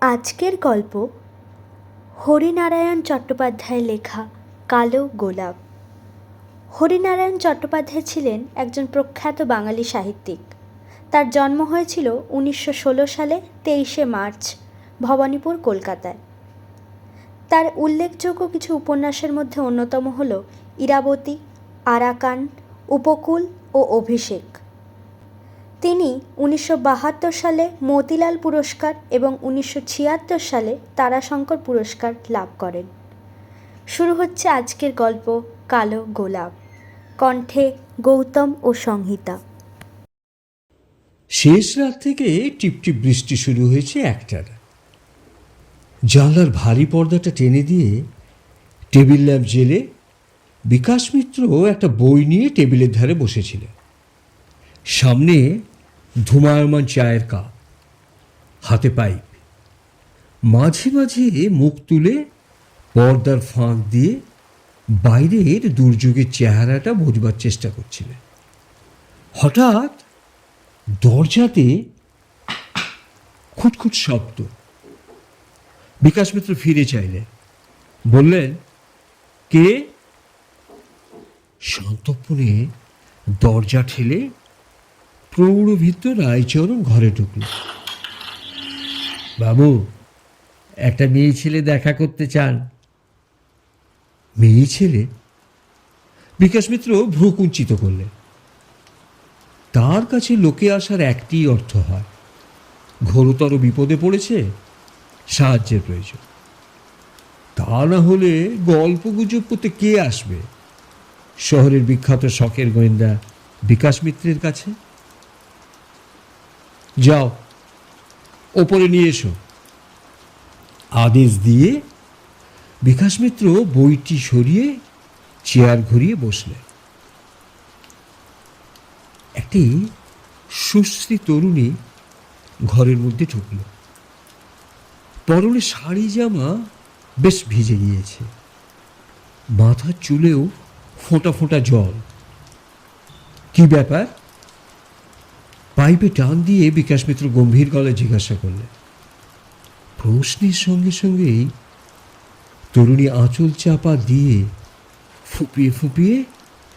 আজকের গল্প হরিনারায়ণ চট্টোপাধ্যায়ের লেখা কালো গোলাপ। হরিনারায়ণ চট্টোপাধ্যায় ছিলেন একজন প্রখ্যাত বাঙালি সাহিত্যিক। তার জন্ম হয়েছিল 1916 সালে 23শে মার্চ ভবানীপুর, কলকাতায়। তার উল্লেখযোগ্য কিছু উপন্যাসের মধ্যে অন্যতম হল ইরাবতী, আরাকান, উপকূল ও অভিষেক। তিনি 1972 সালে মতিলাল পুরস্কার এবং 1976 সালে তারাশঙ্কর পুরস্কার লাভ করেন। শুরু হচ্ছে আজকের গল্প কালো গোলাপ। কণ্ঠে গৌতম ও সংহিতা। শেষ রাত থেকে টিপটিপ বৃষ্টি শুরু হয়েছে একটার। জানলার ভারী পর্দাটা টেনে দিয়ে টেবিল ল্যাম্প জেলে বিকাশ মিত্র একটা বই নিয়ে টেবিলের ধারে বসেছিলেন। সামনে ধূমায়মান চায়ের কাপ, হাতে পাইপ। মাঝে মাঝে মুখ তুলে পর্দার ফাঁক দিয়ে বাইরের দুর্যোগের চেহারাটা বোঝবার চেষ্টা করছিলেন। হঠাৎ দরজাতে খুটখুট শব্দ। বিকাশ মিত্র ফিরে চাইলেন, বললেন, কে? সন্তর্পণে দরজা ঠেলে প্রৌঢ়ভৃত্য রায়চরণ ঘরে ঢুকল। বাবু, একটা মেয়ে ছেলে দেখা করতে চান। মেয়ে ছেলে? বিকাশ মিত্র ভ্রু কুঞ্চিত করলেন। তার কাছে লোকে আসার একটি অর্থ হয়, ঘোরতর বিপদে পড়েছে, সাহায্যের প্রয়োজন। তা না হলে গল্প গুজব করতে কে আসবে শহরের বিখ্যাত শখের গোয়েন্দা বিকাশ মিত্রের কাছে? যাও, ওপরে নিয়ে এসো। আদেশ দিয়ে বিকাশ মিত্র বইটি সরিয়ে চেয়ার ঘুরিয়ে বসলেন। একটি সুশ্রী তরুণী ঘরের মধ্যে ঢুকল। পরনে শাড়ি জামা বেশ ভিজে গিয়েছে, মাথার চুলেও ফোঁটা ফোঁটা জল। কি ব্যাপার? পাইপে টান দিয়ে বিকাশ মিত্র গম্ভীর গলায় জিজ্ঞাসা করলেন। প্রশ্নের সঙ্গে সঙ্গেই তরুণী আঁচল চাপা দিয়ে ফুপিয়ে ফুপিয়ে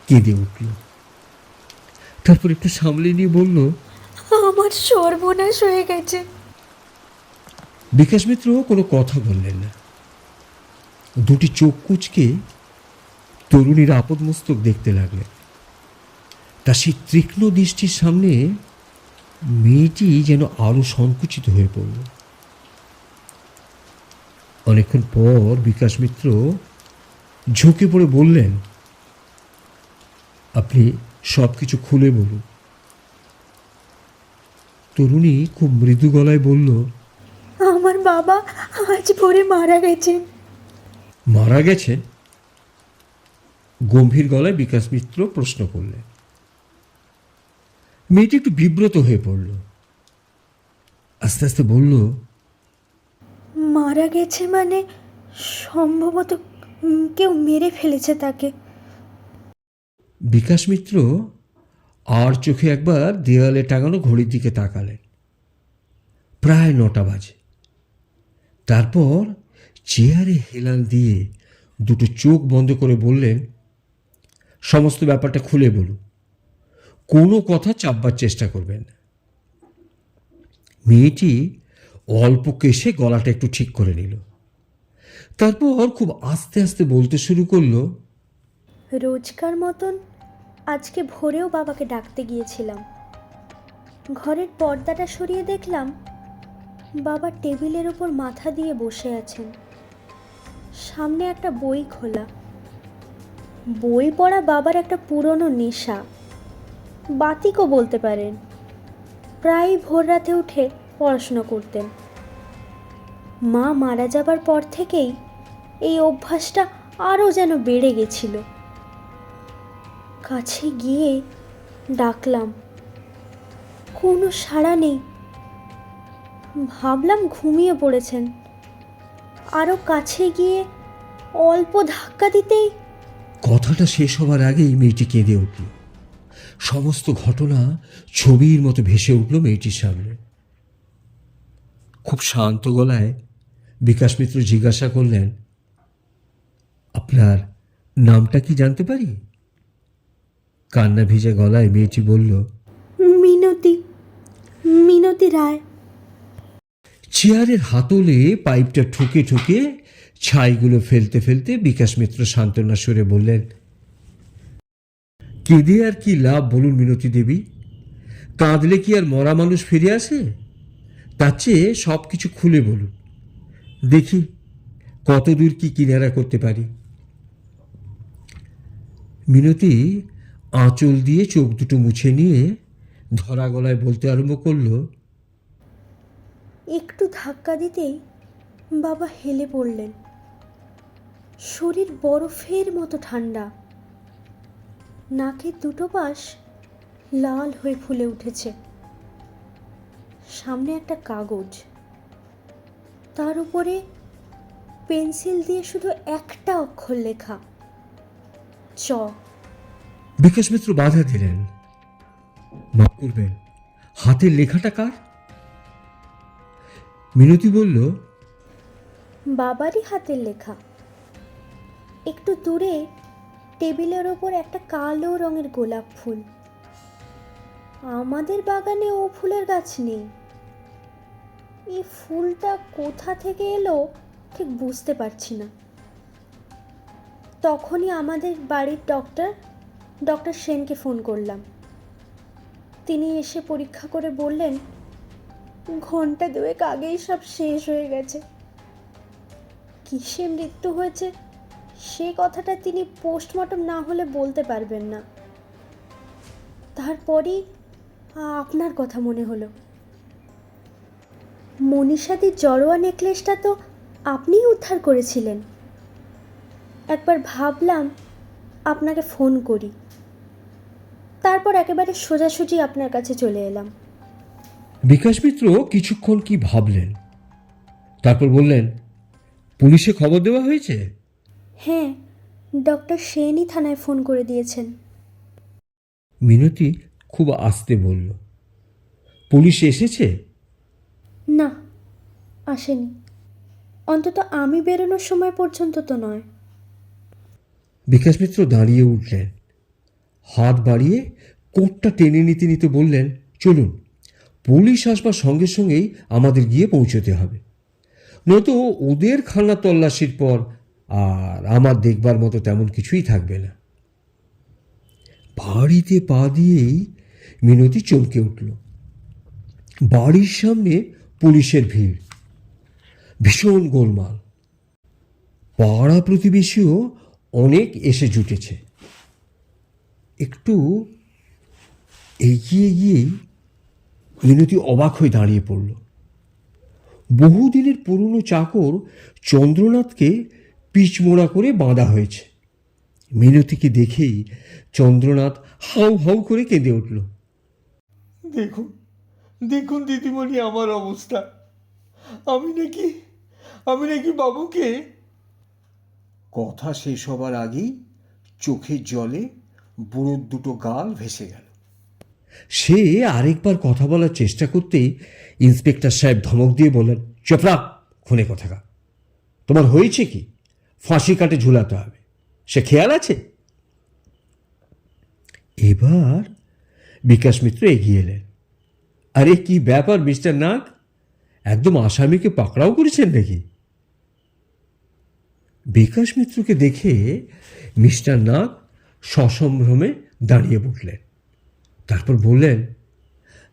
কেঁদে উঠল। তারপর একটু সামলে নিয়ে বলল, আমার সর্বনাশ হয়ে গেছে। বিকাশ মিত্র কোনো কথা বললেন না। দুটি চোখ কুঁচকে তরুণীর আপদমস্তক দেখতে লাগলেন। তা সেই তীক্ষ্ণ দৃষ্টির সামনে মেয়েটি যেন আরো সংকুচিত হয়ে পড়ল। অনেকক্ষণ পর বিকাশ মিত্র ঝুঁকে পড়ে বললেন, আপনি সব কিছু খুলে বলুন। তরুণী খুব মৃদু গলায় বলল, আমার বাবা আজ ভোরে মারা গেছেন। মারা গেছেন? গম্ভীর গলায় বিকাশ মিত্র প্রশ্ন করলেন। মেয়েটি একটু বিব্রত হয়ে পড়ল। আস্তে আস্তে বলল, মারা গেছে মানে সম্ভবত কেউ মেরে ফেলেছে তাকে। বিকাশ মিত্র আর চোখে একবার দেওয়ালে টাঙানো ঘড়ির দিকে তাকালেন। প্রায় 9টা বাজে। তারপর চেয়ারে হেলান দিয়ে দুটো চোখ বন্ধ করে বললেন, সমস্ত ব্যাপারটা খুলে বলুন, কোনো কথা চাপবার চেষ্টা করবেন না। মেয়েটি অল্প কেশে গলাটা একটু ঠিক করে নিল। তারপর খুব আস্তে আস্তে বলতে শুরু করলো, রোজকার মতন আজকে ভোরেও বাবাকে ডাকতে গিয়েছিলাম। ঘরের পর্দাটা সরিয়ে দেখলাম বাবা টেবিলের ওপর মাথা দিয়ে বসে আছেন। সামনে একটা বই খোলা। বই পড়া বাবার একটা পুরনো নেশা, বাতিকও বলতে পারেন। প্রায়ই ভোর রাতে উঠে পড়াশোনা করতেন। মা মারা যাবার পর থেকেই এই অভ্যাসটা আরও যেন বেড়ে গেছিল। কাছে গিয়ে ডাকলাম, কোনো সাড়া নেই। ভাবলাম ঘুমিয়ে পড়েছেন। আরও কাছে গিয়ে অল্প ধাক্কা দিতেই কথাটা শেষ হবার আগেই মেয়েটি কেঁদে উঠল। সমস্ত ঘটনা ছবির মতো ভেসে উঠল মেয়েটির সামনে। খুব শান্ত গলায় বিকাশ মিত্র জিজ্ঞাসা করলেন, আপনার নামটা কি জানতে পারি? কান্না ভিজে গলায় মেয়েটি বলল, মিনতি, মিনতি রায়। চেয়ারের হাতলে পাইপটা ঠুকে ঠুকে ছাইগুলো ফেলতে ফেলতে বিকাশ মিত্র সান্ত্বনা সুরে বললেন, কেঁদে আর কি লাভ বলুন মিনতি দেবী? কাঁদলে কি আর মরা মানুষ ফিরে আসে? তার চেয়ে সব কিছু খুলে বলুন, দেখি কত দূর কি কিনারা করতে পারি। মিনতি আঁচল দিয়ে চোখ দুটো মুছে নিয়ে ধরা গলায় বলতে আরম্ভ করলো, একটু ধাক্কা দিতেই বাবা হেলে পড়লেন। শরীর বরফের মতো ঠান্ডা, নাকের দুটো পাশ লাল হয়ে ফুলে উঠেছে। সামনে একটা কাগজ, তার উপরে পেন্সিল দিয়ে শুধু একটা অক্ষর লেখা, চ। বিকাশ মিত্র বাধা দিলেন, মাফ করবেন, হাতের লেখাটা কার? মিনতি বলল, বাবারই হাতের লেখা। একটু দূরে টেবিলের ওপর একটা কালো রঙের গোলাপ ফুল। আমাদের বাগানে ও ফুলের গাছ নেই। এই ফুলটা কোথা থেকে এলো ঠিক বুঝতে পারছি না। তখনই আমাদের বাড়ির ডক্টর সেনকে ফোন করলাম। তিনি এসে পরীক্ষা করে বললেন, ঘন্টা দুয়েক আগেই সব শেষ হয়ে গেছে। কিসে মৃত্যু হয়েছে সে কথাটা তিনি পোস্টমর্টম না হলে বলতে পারবেন না। তারপরই আপনার কথা মনে হলো। মনীষাদির জড়োয়া নেকলেসটা তো আপনিই উদ্ধার করেছিলেন। একবার ভাবলাম আপনাকে ফোন করি, তারপর একেবারে সোজাসুজি আপনার কাছে চলে এলাম। বিকাশ মিত্র কিছুক্ষণ কি ভাবলেন, তারপর বললেন, পুলিশে খবর দেওয়া হয়েছে? হ্যাঁ, ডক্টর সেনই থানায় ফোন করে দিয়েছেন। মিনতি খুব আস্তে বলল, পুলিশ এসেছে? না, আসেনি। অন্তত আমি বেরোনোর সময় পর্যন্ত তো নয়। বিকাশ মিত্র দাঁড়িয়ে উঠলেন, হাত বাড়িয়ে কোটটা টেনে নিতে নিতে বললেন, চলুন, পুলিশ আসবার সঙ্গে সঙ্গেই আমাদের গিয়ে পৌঁছতে হবে, নয়তো ওদের খানা তল্লাশির পর আর আমার দেখবার মতো তেমন কিছুই থাকবে না। বাড়িতে পা দিয়েই মিনতি চমকে উঠল। বাড়ির সামনে পুলিশের ভিড়, ভীষণ গোলমাল। পাড়া প্রতিবেশীও অনেক এসে জুটেছে। একটু এগিয়ে গিয়েই মিনতি অবাক হয়ে দাঁড়িয়ে পড়ল। বহুদিনের পুরনো চাকর চন্দ্রনাথকে পিচমোড়া করে বাঁধা হয়েছে। মিনতিকে দেখেই চন্দ্রনাথ হাউ হাউ করে কেঁদে উঠল। দেখুন দেখুন দিদিমণি, আমার অবস্থা। আমি নাকি বাবুকে। কথা শেষ হবার আগেই চোখের জলে বুড়োর দুটো গাল ভেসে গেল। সে আরেকবার কথা বলার চেষ্টা করতেই ইন্সপেক্টর সাহেব ধমক দিয়ে বললেন, চোপড়া, খুনে কথাকা, তোমার হয়েছে কি? ফাঁসি কাটে ঝুলাতে হবে, সে খেয়াল আছে? এবার বিকাশ মিত্র এগিয়ে এলেন। আরে কি ব্যাপার মিস্টার নাগ, একদম আসামিকে পাকড়াও করেছেন নাকি? বিকাশ মিত্রকে দেখে মিস্টার নাগ সসম্ভ্রমে দাঁড়িয়ে বসলেন। তারপর বললেন,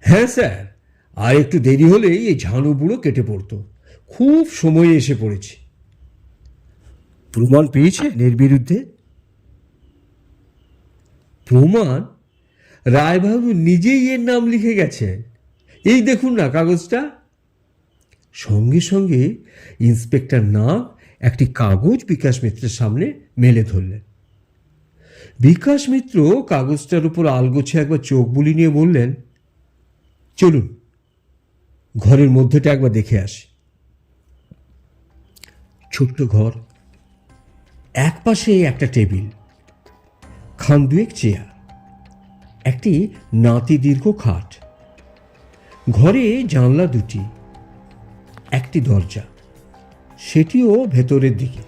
হ্যাঁ স্যার, আর একটু দেরি হলেই এই ঝানু বুড়ো কেটে পড়তো। খুব সময়ে এসে পড়েছি। প্রমাণ পেয়েছেন এর বিরুদ্ধে? প্রমাণ? রায়বাবু নিজেই এর নাম লিখে গেছেন, এই দেখুন না কাগজটা। সঙ্গে সঙ্গে ইন্সপেক্টর নাগ একটি কাগজ বিকাশ মিত্রের সামনে মেলে ধরলেন। বিকাশ মিত্র কাগজটার উপর আলগোছে একবার চোখ বুলি নিয়ে বললেন, চলুন, ঘরের মধ্যেটা একবার দেখে আসি। ছোট্ট ঘর, এক পাশে একটা টেবিল, খান দুয়েক চেয়ার, একটি নাতি দীর্ঘ খাট। ঘরে জানলা দুটি, একটি দরজা, সেটিও ভেতরের দিকে।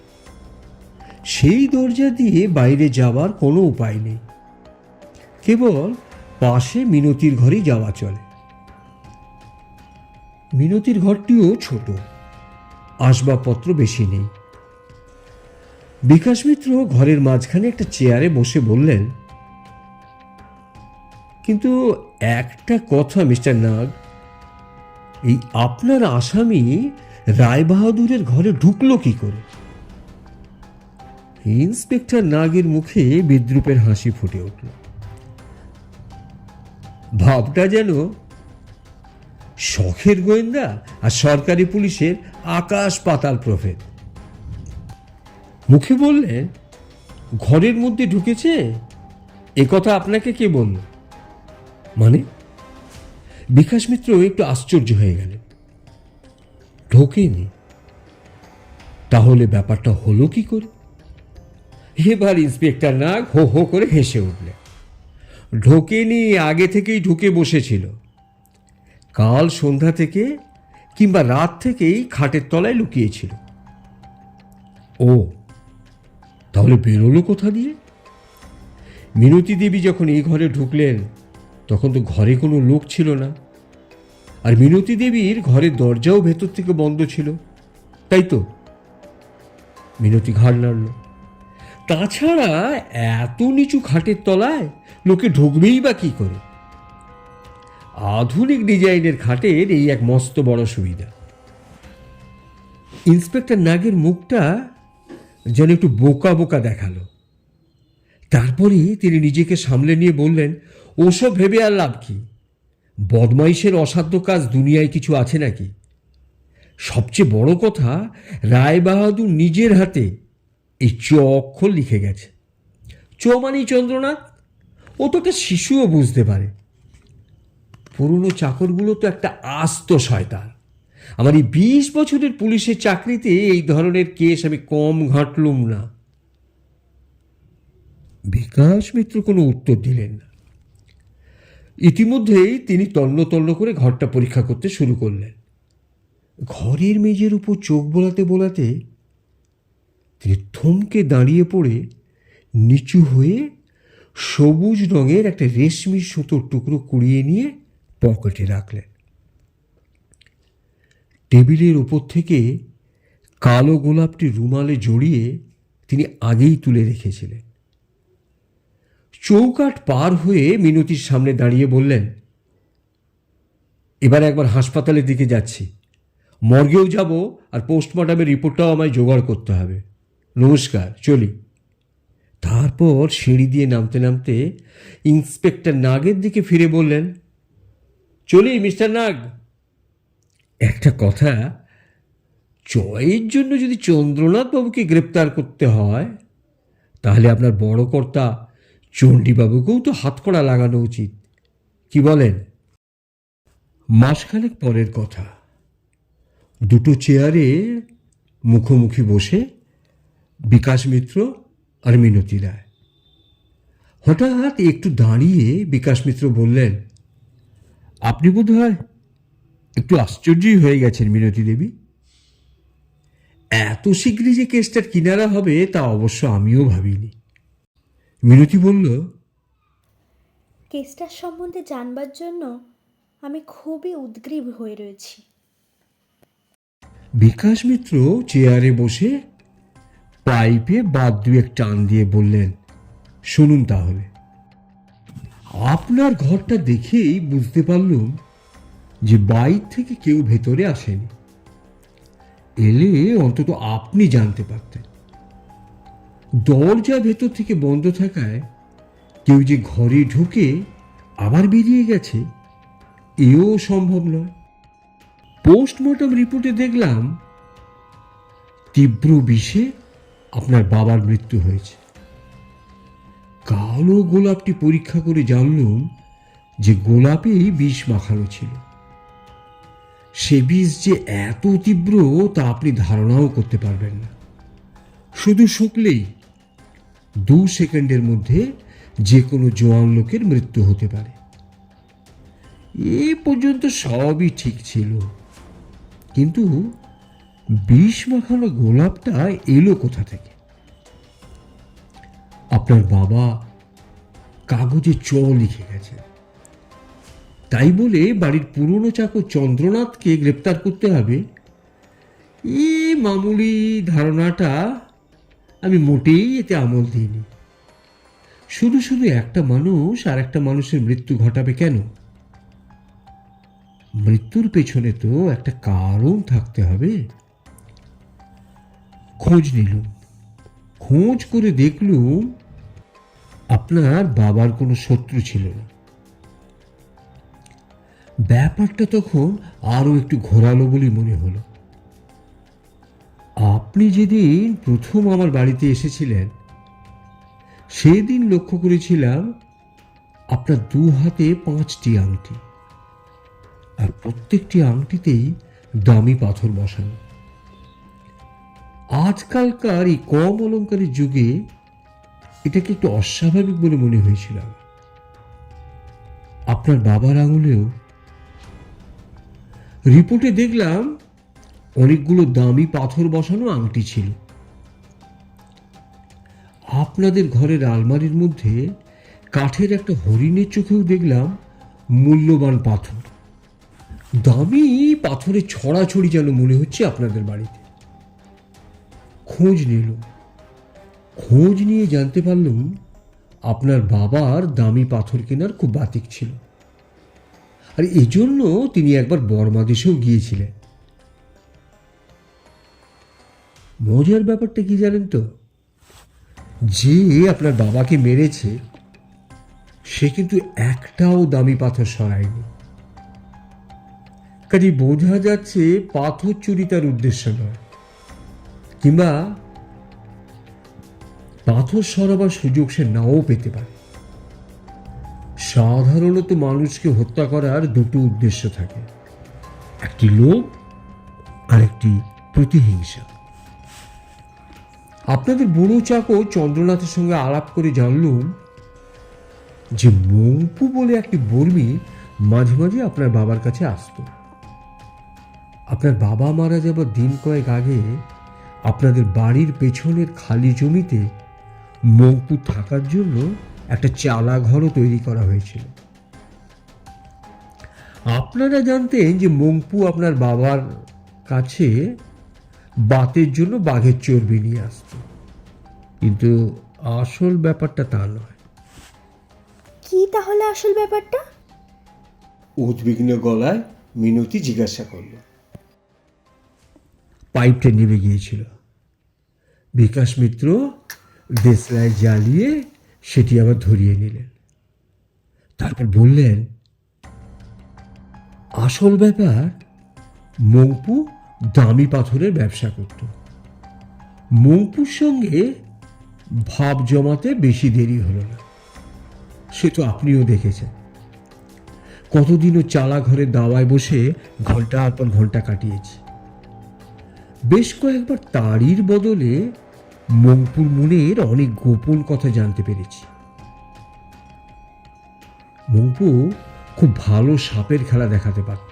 সেই দরজা দিয়ে বাইরে যাওয়ার কোনো উপায় নেই, কেবল পাশে মিনতির ঘরেই যাওয়া চলে। মিনতির ঘরটিও ছোট, আসবাবপত্র বেশি নেই। বিকাশ মিত্র ঘরের মাঝখানে একটা চেয়ারে বসে বললেন, কিন্তু একটা কথা মিস্টার নাগ, এই আপনার আসামি রায়বাহাদুরের ঘরে ঢুকলো কি করে? ইন্সপেক্টর নাগের মুখে বিদ্রুপের হাসি ফুটে উঠল। ভাবটা যেন শখের গোয়েন্দা আর সরকারি পুলিশের আকাশ পাতাল প্রভেদ। মুখে বললেন, ঘরের মধ্যে ঢুকেছে, এ কথা আপনাকে কে বলল? মানে? বিকাশ মিত্র একটু আশ্চর্য হয়ে গেলেন। ঢোকেনি? তাহলে ব্যাপারটা হলো কি করে? এবার ইন্সপেক্টর নাগ হো হো করে হেসে উঠলেন। ঢোকেনি, আগে থেকেই ঢুকে বসেছিল। কাল সন্ধ্যা থেকে কিংবা রাত থেকেই খাটের তলায় লুকিয়েছিল। ও, তাহলে বেরোলো কোথা দিয়ে? মিনতি দেবী যখন এই ঘরে ঢুকলেন তখন তো ঘরে কোনো লোক ছিল না, আর মিনতি দেবীর ঘরের দরজাও ভেতর থেকে বন্ধ ছিল, তাই তো? মিনতি ঘাড় নাড়ল। তাছাড়া এত নিচু খাটের তলায় লোকে ঢুকবেই বা কি করে? আধুনিক ডিজাইনের খাটের এই এক মস্ত বড় সুবিধা। ইন্সপেক্টর নাগের মুখটা যেন একটু বোকা বোকা দেখালো। তারপরে তিনি নিজেকে সামলে নিয়ে বললেন, ওসব ভেবে আর লাভ কি? বদমাইশের অসাধ্য কাজ দুনিয়ায় কিছু আছে নাকি? সবচেয়ে বড় কথা, রায়বাহাদুর নিজের হাতে এই চ অক্ষর লিখে গেছে। চ মানেই চন্দ্রনাথ, ও তো একটা শিশুও বুঝতে পারে। পুরনো চাকরগুলো তো একটা আস্ত শয়তান। আমার এই 20 বছরের পুলিশের চাকরিতে এই ধরনের কেস আমি কম ঘাঁটলুম না। বিকাশ মিত্র কোনো উত্তর দিলেন না। ইতিমধ্যেই তিনি তন্ন তন্ন করে ঘরটা পরীক্ষা করতে শুরু করলেন। ঘরের মেঝের উপর চোখ বোলাতে বোলাতে তিনি থমকে দাঁড়িয়ে পড়ে নিচু হয়ে সবুজ রঙের একটা রেশমি সুতোর টুকরো কুড়িয়ে নিয়ে পকেটে রাখলেন। টেবিলের ওপর থেকে কালো গোলাপটি রুমালে জড়িয়ে তিনি আগেই তুলে রেখেছিলেন। চৌকাঠ পার হয়ে মিনতির সামনে দাঁড়িয়ে বললেন, এবার একবার হাসপাতালের দিকে যাচ্ছি, মর্গেও যাব, আর পোস্টমর্টমের রিপোর্টটাও আমায় জোগাড় করতে হবে। নমস্কার, চলি। তারপর সিঁড়ি দিয়ে নামতে নামতে ইন্সপেক্টর নাগের দিকে ফিরে বললেন, চলি মিস্টার নাগ। একটা কথা, জয়ের জন্য যদি চন্দ্রনাথ বাবুকে গ্রেপ্তার করতে হয়, তাহলে আপনার বড় কর্তা চণ্ডীবাবুকেও তো হাতকড়া লাগানো উচিত, কি বলেন? মাসখানেক পরের কথা। দুটো চেয়ারে মুখোমুখি বসে বিকাশ মিত্র আর মিনতি রায়। হঠাৎ একটু দাঁড়িয়ে বিকাশ মিত্র বললেন, আপনি বোধহয় একটু আশ্চর্যই হয়ে গেছেন মিনতি দেবী। এত শীঘ্রই যে কেসটার কিনারা হবে তা অবশ্য আমিও ভাবিনি। মিনতি বলল, কেসটার সম্বন্ধে জানবার জন্য আমি খুবই উদ্গ্রীব হয়ে রয়েছি। বিকাশ মিত্র চেয়ারে বসে পাইপে বাদ দুয়েক টান দিয়ে বললেন, শুনুন তাহলে। আপনার ঘরটা দেখেই বুঝতে পারলুম যে বাইরে থেকে কেউ ভেতরে আসেনি। এলে অন্তত আপনি জানতে পারতেন। দরজা ভেতর থেকে বন্ধ থাকায় কেউ যে ঘরে ঢুকে আবার বেরিয়ে গেছে এও সম্ভব নয়। পোস্টমর্টম রিপোর্টে দেখলাম তীব্র বিষে আপনার বাবার মৃত্যু হয়েছে। কালো গোলাপটি পরীক্ষা করে জানলুম যে গোলাপেই বিষ মাখানো ছিল। সে বিষ যে এত তীব্র তা আপনি ধারণাও করতে পারবেন না। শুধু শুকলেই 2 সেকেন্ডের মধ্যে যে কোনো জোয়ান লোকের মৃত্যু হতে পারে। এ পর্যন্ত সবই ঠিক ছিল, কিন্তু বিষ মাখানো গোলাপটা এলো কোথা থেকে? আপনার বাবা কাগজে চ লিখে গেছে, তাই বলে বাড়ির পুরনো চাকর চন্দ্রনাথকে গ্রেপ্তার করতে হবে, এই মামুলি ধারণাটা আমি মোটেই এতে আমল দিইনি। শুধু শুধু একটা মানুষ আর একটা মানুষের মৃত্যু ঘটাবে কেন? মৃত্যুর পেছনে তো একটা কারণ থাকতে হবে। খোঁজ নিলুম, খোঁজ করে দেখলুম আপনার বাবার কোনো শত্রু ছিল না। ব্যাপারটা তখন আরো একটু ঘোরালো বলে মনে হলো। আপনি যেদিন প্রথম আমার বাড়িতে এসেছিলেন সেদিন লক্ষ্য করেছিলাম আপনার দু হাতে 5টি আংটি, আর প্রত্যেকটি আংটিতেই দামি পাথর বসানো। আজকালকার এই কম অলংকারের যুগে এটাকে একটু অস্বাভাবিক বলে মনে হয়েছিল। আপনার বাবার আঙুলেও রিপোর্টে দেখলাম অনেকগুলো দামি পাথর বসানো আংটি ছিল। আপনাদের ঘরের আলমারির মধ্যে কাঠের একটা হরিণের চোখেও দেখলাম মূল্যবান পাথর। দামি পাথরের ছড়াছড়ি যেন মনে হচ্ছে আপনাদের বাড়িতে। খোঁজ নিয়ে জানতে পারলাম আপনার বাবার দামি পাথর কেনার খুব বাতিক ছিল, আর এজন্য তিনি একবার বর্মা দেশেও গিয়েছিলেন। মজার ব্যাপারটা কি জানেন তো? যে আপনার বাবাকে মেরেছে সে কিন্তু একটাও দামি পাথর সরায়নি। কাজে বোঝা যাচ্ছে পাথর চুরি তার উদ্দেশ্য নয়, কিংবা পাথর সরাবার সুযোগ সে নাও পেতে পারে। সাধারণত মানুষকে হত্যা করার দুটো উদ্দেশ্য থাকে, একটি লোভ আর একটি প্রতিহিংসা। আপনাদের বুড়ো চাকর চন্দ্রনাথের সঙ্গে আলাপ করে জানলুম যে মংপু বলে একটি বর্মী মাঝে মাঝে আপনার বাবার কাছে আসত। আপনার বাবা মারা যাবার দিন কয়েক আগে আপনাদের বাড়ির পেছনের খালি জমিতে মংপু থাকার জন্য একটা চালা ঘরও তৈরি করা হয়েছিল। আপনারা জানতেন যে মংপু আপনার বাবার কাছে বাতের জন্য বাঘের চর্বি নিয়ে আসত, কিন্তু আসল ব্যাপারটা তা নয়। কি তাহলে আসল ব্যাপারটা? উদ্বিগ্ন গলায় মিনতি জিজ্ঞাসা করল। পাইপটা নিভে গিয়েছিল। বিকাশ মিত্র দেশলায় জ্বালিয়ে সেটি আবার ধরিয়ে নিলেন। তারপর বললেন, আসল ব্যাপার, মংপু দামি পাথরের ব্যবসা করত। মংপুর সঙ্গে ভাব জমাতে বেশি দেরি হলো না। সে তো আপনিও দেখেছেন। কতদিনও চালা ঘরের দাওয়ায় বসে ঘন্টার পর ঘন্টা কাটিয়েছি। বেশ কয়েকবার তারির বদলে মংপুর মনের অনেক গোপন কথা জানতে পেরেছি। মংপু খুব ভালো সাপের খেলা দেখাতে পারত,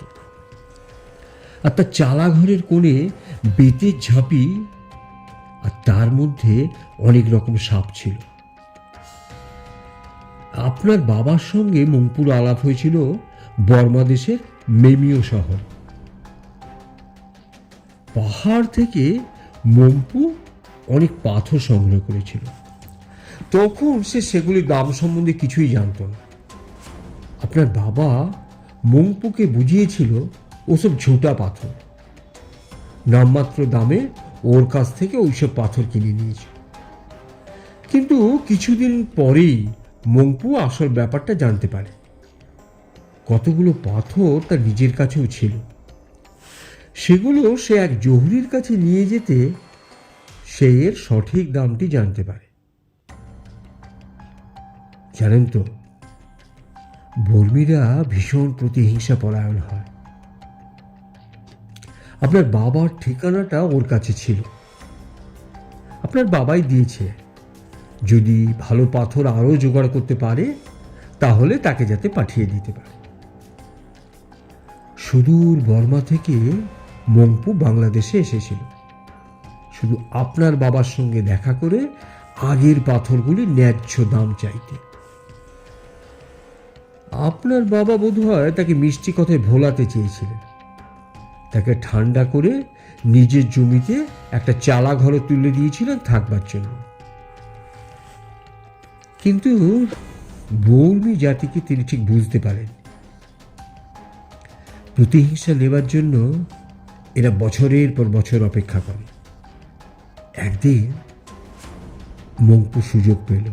আর তার চালা ঘরের কোণে বেতের ঝাঁপি, আর তার মধ্যে অনেক রকম সাপ ছিল। আপনার বাবার সঙ্গে মংপুর আলাপ হয়েছিল বর্মা দেশের মেমিও শহর। পাহাড় থেকে মংপু অনেক পাথর সংগ্রহ করেছিল। তখন সে সেগুলির দাম সম্বন্ধে কিছুই জানত না। আপনার বাবা মংপুকে বুঝিয়েছিল ওসব ঝুটা পাথর। নামমাত্র দামে ওর কাছ থেকে ওইসব পাথর কিনে নিয়েছিল। কিন্তু কিছুদিন পরেই মংপু আসল ব্যাপারটা জানতে পারে। কতগুলো পাথর তার নিজের কাছেও ছিল। সেগুলো সে এক জহুরির কাছে নিয়ে যেতে সে এর সঠিক দামটি জানতে পারে। জানেন তো, বর্মীরা ভীষণ প্রতিহিংসা পরায়ণ হয়। আপনার বাবার ঠিকানাটা ওর কাছে ছিল। আপনার বাবাই দিয়েছে, যদি ভালো পাথর আরও জোগাড় করতে পারে তাহলে তাকে যাতে পাঠিয়ে দিতে পারে। সুদূর বর্মা থেকে মংপু বাংলাদেশে এসেছিল শুধু আপনার বাবার সঙ্গে দেখা করে আগের পাথরগুলি ন্যায্য দাম চাইতে। আপনার বাবা বোধহয় তাকে মিষ্টি কথায় ভোলাতে চেয়েছিলেন, তাকে ঠান্ডা করে নিজের জমিতে একটা চালা ঘরে তুলে দিয়েছিলেন থাকবার জন্য। কিন্তু বৌর্মী জাতিকে তিনি ঠিক বুঝতে পারেন। প্রতিহিংসা নেবার জন্য এরা বছরের পর বছর অপেক্ষা করে। একদিন মংপু সুযোগ পেল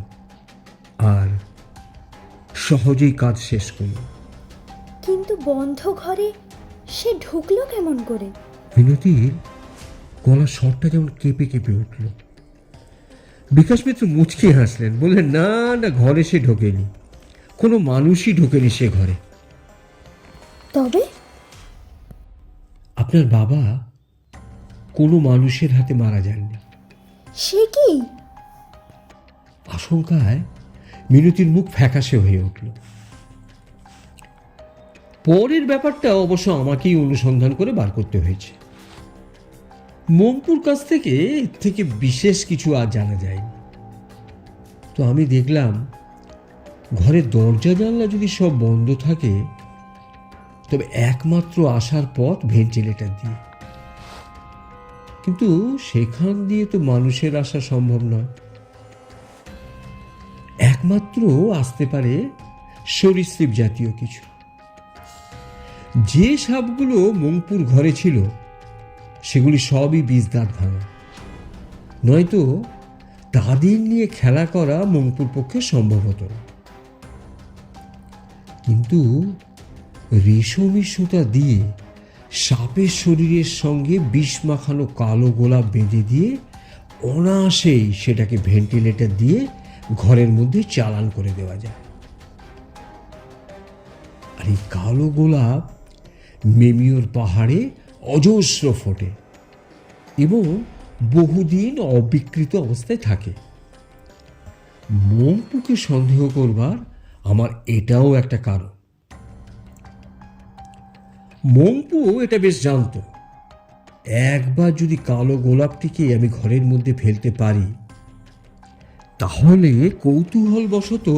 আর সহজেই কাজ শেষ করল। কিন্তু বন্ধ ঘরে সে ঢুকলো কেমন করে? মিনতির গলার স্বরটা যেমন কেঁপে কেঁপে উঠল। বিকাশ মিত্র মুচকি হাসলেন, বললেন, না না, ঘরে সে ঢোকেনি, কোনো মানুষই ঢোকেনি সে ঘরে। তবে আপনার বাবা কোনো মানুষের হাতে মারা যাননি। সে কি? আশঙ্কায় মিনতির মুখ ফ্যাকাশে হয়ে উঠল। পরের ব্যাপারটা অবশ্য আমাকেই অনুসন্ধান করে বার করতে হয়েছে। মংপুর কাছ থেকে এর থেকে বিশেষ কিছু আর জানা যায়নি। তো আমি দেখলাম ঘরের দরজা জানলা যদি সব বন্ধ থাকে তবে একমাত্র আসার পথ ভেন্টিলেটর দিয়ে। কিন্তু সেখান দিয়ে তো মানুষের আসা সম্ভব নয়। একমাত্র আসতে পারে সরীসৃপ জাতীয় কিছু। যে সাপগুলো মংপুর ঘরে ছিল সেগুলি সবই বীজদাঁত ভাঙা, নয়তো তাদের নিয়ে খেলা করা মংপুর পক্ষে সম্ভব হতো না। কিন্তু রেশমি সুতা দিয়ে সাপের শরীরের সঙ্গে বিষ মাখানো কালো গোলাপ বেঁধে দিয়ে অনায়াসেই সেটাকে ভেন্টিলেটর দিয়ে ঘরের মধ্যে চালান করে দেওয়া যায়। আর এই কালো গোলাপ মেমিওর পাহাড়ে অজস্র ফোটে এবং বহুদিন অবিকৃত অবস্থায় থাকে। মংপুকে সন্দেহ করবার আমার এটাও একটা কারণ। মংপু এটা বেশ জানত, একবার যদি কালো গোলাপটিকে আমি ঘরের মধ্যে ফেলতে পারি তাহলে কৌতূহলবশত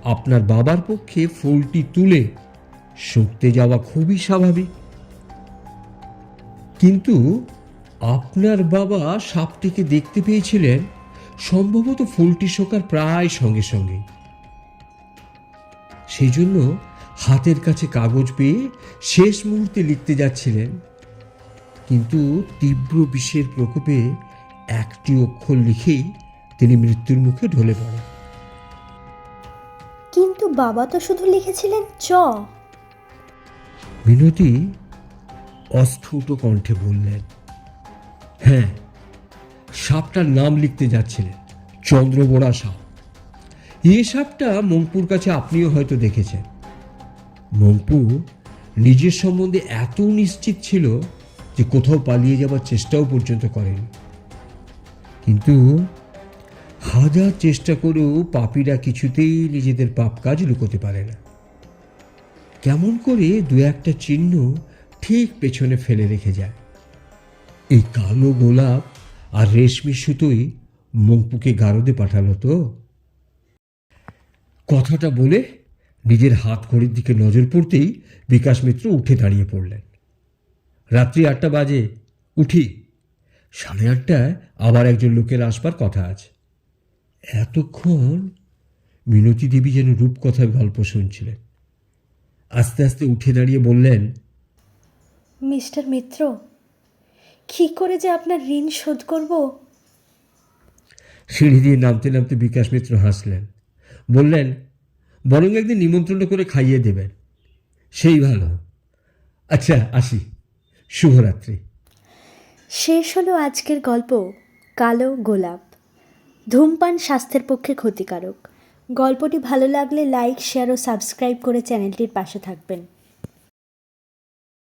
আপনার বাবার পক্ষে ফুলটি তুলে শুঁকতে যাওয়া খুবই স্বাভাবিক। কিন্তু আপনার বাবা সাপটিকে দেখতে পেয়েছিলেন সম্ভবত ফুলটি শোকার প্রায় সঙ্গে সঙ্গে। সেই জন্য হাতের কাছে কাগজ পেয়ে শেষ মুহূর্তে লিখতে যাচ্ছিলেন, কিন্তু তীব্র বিষের প্রকোপে একটি অক্ষর লিখেই তিনি মৃত্যুর মুখে ঢলে পড়েন। কিন্তু বাবা তো শুধু লিখেছিলেন চ। মিনতি অস্ফুট কণ্ঠে বললেন, হ্যাঁ, সাপটার নাম লিখতে যাচ্ছিলেন, চন্দ্রবোড়া সাপ। এ সাপটা মংপুর কাছে আপনিও হয়তো দেখেছেন। মংপু নিজের সম্বন্ধে এত নিশ্চিত ছিল যে কোথাও পালিয়ে যাবার চেষ্টাও পর্যন্ত করেনি। কিন্তু হাজার চেষ্টা করেও পাপীরা কিছুতেই নিজেদের পাপ কাজ লুকোতে পারে না। কেমন করে দু একটা চিহ্ন ঠিক পেছনে ফেলে রেখে যায়। এই কালো গোলাপ আর রেশমি সুতোই মংপুকে গারদে পাঠালো তো। কথাটা বলে নিজের হাত ঘড়ির দিকে নজর পড়তেই বিকাশ মিত্র উঠে দাঁড়িয়ে পড়লেন। রাত্রি 8টা বাজে, উঠি। 8:30টায় আবার একজন লোকের আসবার কথা আছে। এতক্ষণ মিনতি দেবী যেন রূপকথার গল্প শুনছিলেন। আস্তে আস্তে উঠে দাঁড়িয়ে বললেন, মিস্টার মিত্র, কি করে যে আপনার ঋণ শোধ করব? সিঁড়ি দিয়ে নামতে নামতে বিকাশ মিত্র হাসলেন, বললেন, বরং একদিন নিমন্ত্রণ করে খাইয়ে দেবেন, সেই ভালো। আচ্ছা, আসি, শুভরাত্রি। শেষ হলো আজকের গল্প কালো গোলাপ। ধূমপান স্বাস্থ্যের পক্ষে ক্ষতিকারক। গল্পটি ভালো লাগলে লাইক, শেয়ার ও সাবস্ক্রাইব করে চ্যানেলটির পাশে থাকবেন।